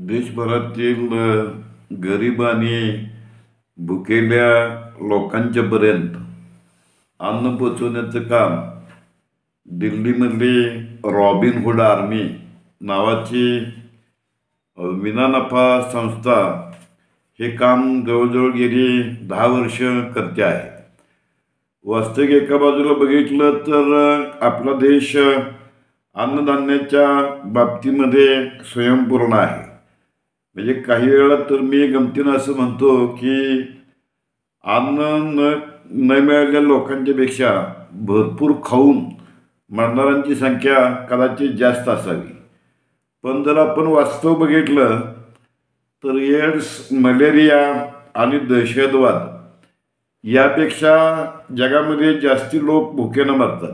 देशभरातील गरीब आणि भुकेल्या लोकांच्यापर्यंत अन्न पोचवण्याचं काम दिल्लीमधली रॉबिनहूड आर्मी नावाची विनानफा संस्था हे काम जवळजवळ गेली 10 वर्ष करते आहे. वास्तविक एका बाजूला बघितलं तर आपला देश अन्नधान्याच्या बाबतीमध्ये स्वयंपूर्ण आहे. म्हणजे काही वेळा तर मी गमतीनं असं म्हणतो की अन्न न मिळालेल्या लोकांच्या पेक्षा भरपूर खाऊन मरणाऱ्यांची संख्या कदाचित जास्त असावी. पण जर आपण वास्तव बघितलं तर एड्स, मलेरिया आणि दहशतवाद यापेक्षा जगामध्ये जास्ती लोक भुकेनं मरतात.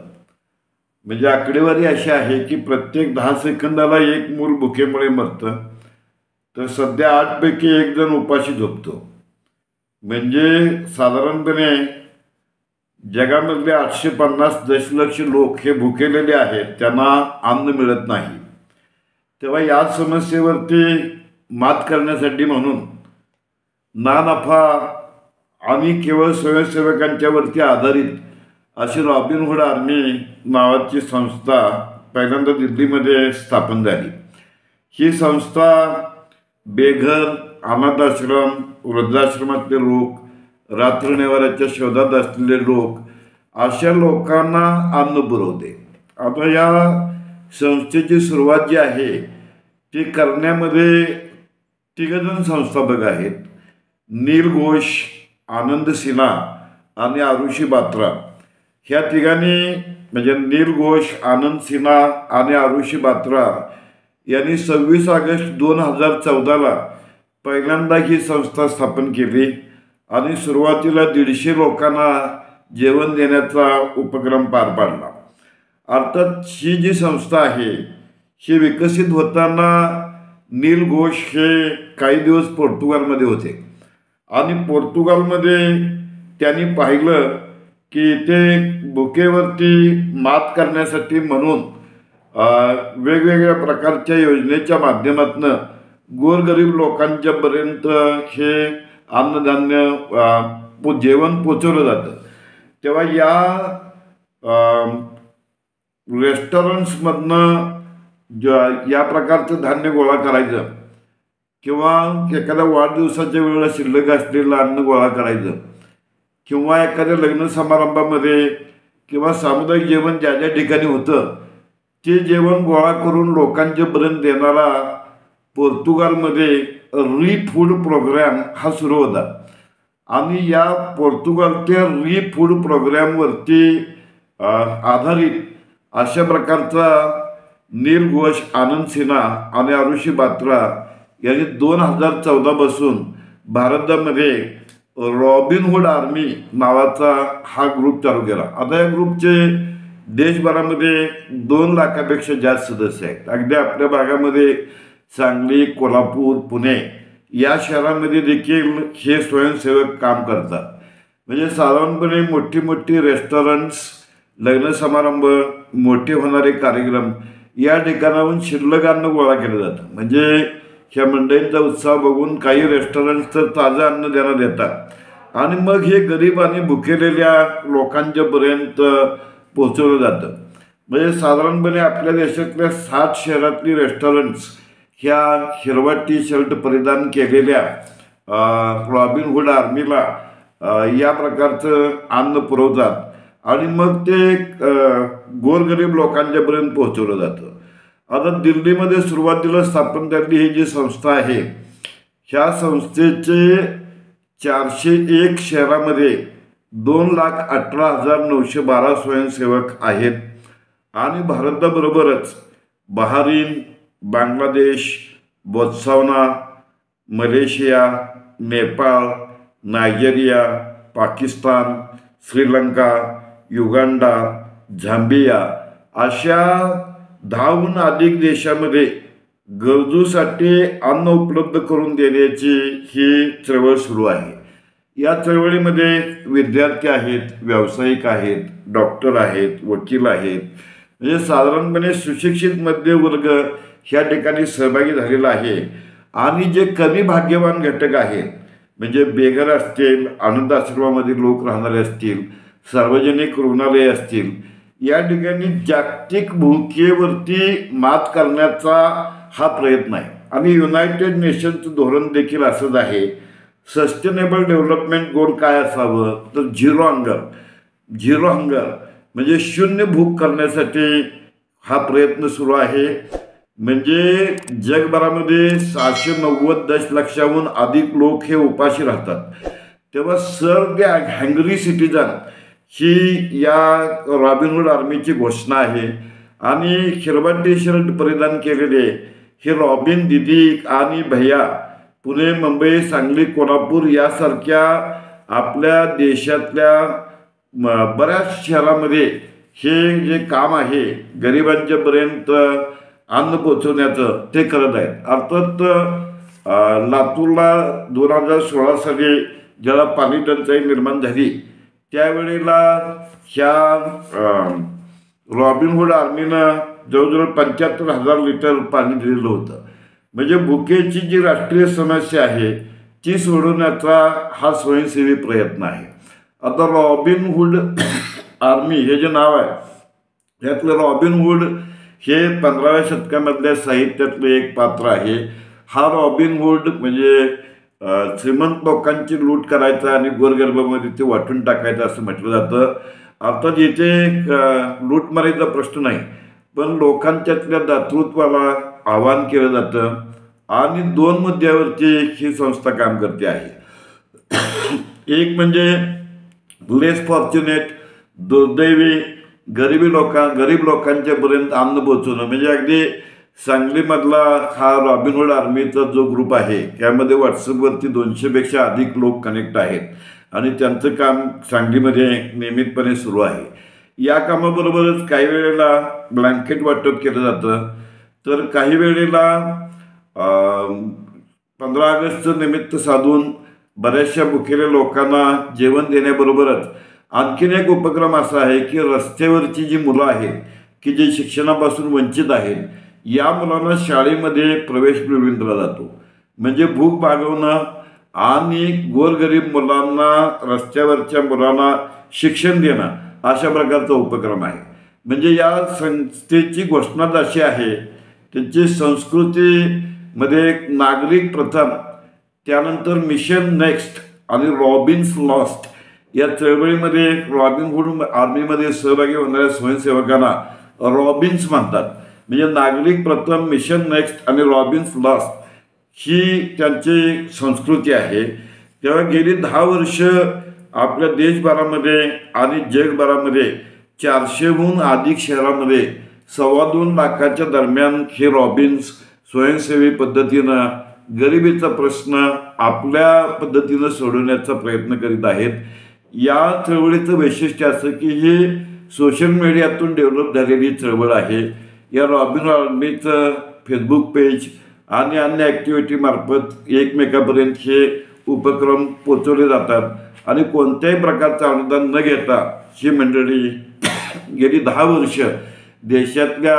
म्हणजे आकडेवारी अशी आहे की प्रत्येक 10 सेकंदाला एक मूल भुकेमुळे मरतं, तर सध्या 8 पैकी 1 जण उपाशी झोपतो. म्हणजे साधारणपणे जगामधले 850 दशलक्ष लोक हे भुकेलेले आहेत, त्यांना अन्न मिळत नाही. तेव्हा या समस्येवरती मात करण्यासाठी म्हणून ना नफा आणि केवळ स्वयंसेवकांच्यावरती आधारित अशी रॉबिनहूड आर्मी नावाची संस्था पहिल्यांदा दिल्लीमध्ये स्थापन झाली. ही संस्था बेघर, अनाथाश्रम, वृद्धाश्रमातले लोक, रात्रनिवाऱ्याच्या शोधात असलेले लोक अशा लोकांना अन्न पुरवते. आता या संस्थेची सुरुवात जी आहे ती करण्यामध्ये 3 जण संस्थापक आहेत. नील घोष, आनंद सिन्हा आणि आरुषी बात्रा. ह्या तिघांनी म्हणजे नील घोष, आनंद सिन्हा आणि आरुषी बात्रा यांनी 26 ऑगस्ट 2014ला पहिल्यांदा ही संस्था स्थापन केली आणि सुरुवातीला 150 लोकांना जेवण देण्याचा उपक्रम पार पाडला. अर्थात ही जी संस्था आहे ही विकसित होताना नील घोष हे काही दिवस पोर्तुगालमध्ये होते आणि पोर्तुगालमध्ये त्यांनी पाहिलं की ते भुकेवरती मात करण्यासाठी म्हणून वेगवेगळ्या प्रकारच्या योजनेच्या माध्यमातून गोरगरीब लोकांच्यापर्यंत हे अन्नधान्य जेवण पोचवलं जातं. तेव्हा या रेस्टॉरंट्समधनं या प्रकारचं धान्य गोळा करायचं किंवा एखाद्या वाढदिवसाच्या वेळेला शिल्लक असलेलं अन्न गोळा करायचं किंवा एखाद्या लग्न समारंभामध्ये किंवा सामुदायिक जेवण ज्या ज्या ठिकाणी होतं ते जेवण गोळा करून लोकांच्यापर्यंत देणारा पोर्तुगालमध्ये री-फूड प्रोग्रॅम हा सुरू होता. आणि या पोर्तुगालच्या री-फूड प्रोग्रॅमवरती आधारित अशा प्रकारचा नील घोष, आनंद सिन्हा आणि आरुषी बात्रा यांनी 2014 पासून भारतामध्ये रॉबिनहूड आर्मी नावाचा हा ग्रुप चालू केला. आता या ग्रुपचे देशभरामध्ये 2 लाखापेक्षा जास्त सदस्य आहेत. अगदी आपल्या भागामध्ये सांगली, कोल्हापूर, पुणे या शहरामध्ये देखील हे स्वयंसेवक काम करतात. म्हणजे साधारणपणे मोठी मोठी रेस्टॉरंट्स, लग्न समारंभ, मोठे होणारे कार्यक्रम या ठिकाणाहून शिल्लक अन्न गोळा केलं जातं. म्हणजे ह्या मंडळींचा उत्साह बघून काही रेस्टॉरंट्स तर ताजं अन्न त्यांना देतात आणि मग हे गरीब आणि भुकेलेल्या लोकांच्यापर्यंत पोचवलं जातं. म्हणजे साधारणपणे आपल्या देशातल्या 7 शहरातली रेस्टॉरंट्स ह्या हिरवा टी-शर्ट परिधान केलेल्या रॉबिनहूड आर्मीला या प्रकारचं अन्न पुरवतात आणि मग ते गोरगरीब लोकांच्यापर्यंत पोहोचवलं जातं. आता दिल्लीमध्ये सुरुवातीला स्थापन झालेली ही जी संस्था आहे ह्या संस्थेचे 401 शहरामध्ये 2,18,912 स्वयंसेवक आहेत आणि भारताबरोबरच Bahrain, Bangladesh, Botswana, Malaysia, Nepal, Nigeria, Pakistan, Sri Lanka, Uganda, Zambia अशा 10हून अधिक देशामध्ये गरजूसाठी अन्न उपलब्ध करून देण्याची ही चळवळ सुरू आहे. या चळवळीमध्ये विद्यार्थी आहेत, व्यावसायिक आहेत, डॉक्टर आहेत, वकील आहेत. म्हणजे साधारणपणे सुशिक्षित मध्यमवर्ग ह्या ठिकाणी सहभागी झालेला आहे आणि जे कमी भाग्यवान घटक आहेत म्हणजे बेघर असतील, अनाथ आश्रमामध्ये लोक राहणारे असतील, सार्वजनिक रुग्णालये असतील, या ठिकाणी जागतिक भूकेवरती मात करण्याचा हा प्रयत्न आहे. आणि युनायटेड नेशनचं धोरण देखील असंच आहे. सस्टेनेबल डेव्हलपमेंट गोल काय असावं तर झिरो हंगर म्हणजे शून्य भूक करण्यासाठी हा प्रयत्न सुरू आहे. म्हणजे जगभरामध्ये 690 दशलक्षाहून अधिक लोक हे उपाशी राहतात. तेव्हा सर्व द हँग्री सिटीजन ही या रॉबिनहूड आर्मीची घोषणा आहे. आणि हिरवा टी शर्ट परिधान केलेले हे रॉबिन दीदी आणि भैया पुणे, मुंबई, सांगली, कोल्हापूर यासारख्या आपल्या देशातल्या बऱ्याच शहरामध्ये हे जे काम आहे गरिबांच्यापर्यंत अन्न पोचवण्याचं ते करत आहेत. अर्थात लातूरला 2016 साली ज्याला पाणी टंचाई निर्माण झाली त्यावेळेला ह्या रॉबिनहूड आर्मीनं जवळजवळ 75,000 लिटर पाणी दिलेलं होतं. म्हणजे भुकेची जी राष्ट्रीय समस्या आहे ती सोडवण्याचा हा स्वयंसेवी प्रयत्न आहे. आता रॉबिनहूड आर्मी हे जे नाव आहे त्यातलं रॉबिनहूड हे 15व्या शतकामधल्या साहित्यातलं एक पात्र आहे. हा रॉबिनहूड म्हणजे श्रीमंत लोकांची लूट करायचा आणि गोरगरिबामध्ये ते वाटून टाकायचं असं म्हटलं जातं. अर्थात इथे लूटमारीचा प्रश्न नाही, पण लोकांच्यातल्या दातृत्वाला आवाहन केलं जातं. आणि 2 मुद्द्यावरती ही संस्था काम करते आहे. एक म्हणजे लेस फॉर्च्युनेट, दुर्दैवी गरीब लोकांच्यापर्यंत अन्न पोचवणं. म्हणजे अगदी सांगलीमधला हा रॉबिनहूड आर्मीचा जो ग्रुप आहे त्यामध्ये व्हॉट्सअपवरती 200पेक्षा अधिक लोक कनेक्ट आहेत आणि त्यांचं काम सांगलीमध्ये नियमितपणे सुरू आहे. या कामाबरोबरच काही वेळेला ब्लँकेट वाटप केलं जातं. तर काही वेळेला 15 ऑगस्टचं निमित्त साधून बऱ्याचशा भुकेल्या लोकांना जेवण देण्याबरोबरच आणखीन एक उपक्रम असा आहे की रस्त्यावरची जी मुलं आहेत की जे शिक्षणापासून वंचित आहेत या मुलांना शाळेमध्ये प्रवेश मिळवून दिला जातो. म्हणजे भूक भागवणं आणि गोरगरीब मुलांना, रस्त्यावरच्या मुलांना शिक्षण देणं अशा प्रकारचा उपक्रम आहे. म्हणजे या संस्थेची घोषणाच अशी आहे. त्यांची संस्कृतीमध्ये नागरिक प्रथम, त्यानंतर मिशन नेक्स्ट आणि रॉबिन्स लॉस्ट या चळवळीमध्ये रॉबिनहूड आर्मीमध्ये सहभागी होणाऱ्या स्वयंसेवकांना रॉबिन्स म्हणतात. म्हणजे नागरिक प्रथम, मिशन नेक्स्ट आणि रॉबिन्स लॉस्ट ही त्यांची संस्कृती आहे. तेव्हा गेली 10 वर्ष आपल्या देशभरामध्ये आणि जगभरामध्ये 400हून अधिक शहरामध्ये 2.25 लाखाच्या दरम्यान हे रॉबिन्स स्वयंसेवी पद्धतीनं गरिबीचा प्रश्न आपल्या पद्धतीनं सोडवण्याचा प्रयत्न करीत आहेत. या चळवळीचं वैशिष्ट्य असं की ही सोशल मीडियातून डेव्हलप झालेली चळवळ आहे. या रॉबिनहूड आर्मीचं फेसबुक पेज आणि अन्य ॲक्टिव्हिटीमार्फत एकमेकापर्यंत हे उपक्रम पोचवले जातात आणि कोणत्याही प्रकारचं अनुदान न घेता ही मंडळी गेली 10 वर्ष देशातल्या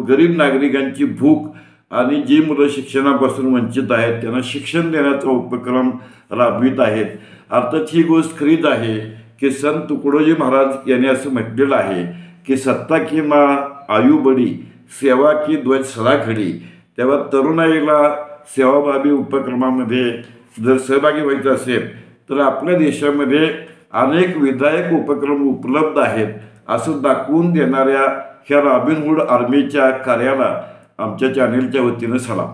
गरीब नागरिकांची भूक आणि जी मुलं शिक्षणापासून वंचित आहेत त्यांना शिक्षण देण्याचा उपक्रम राबवित आहेत. अर्थात ही गोष्ट खरीच आहे की संत तुकडोजी महाराज यांनी असं म्हटलेलं आहे की सत्ता की माँ आयु बडी, सेवा की ध्वज सदा खडी. तेव्हा तरुणाईला सेवाभावी उपक्रमामध्ये जर सहभागी व्हायचं असेल तर आपल्या देशामध्ये अनेक विधायक उपक्रम उपलब्ध आहेत असं दाखवून देणाऱ्या ह्या रॉबिनहूड आर्मीच्या कार्याला आमच्या चॅनेलच्या वतीनं सलाम.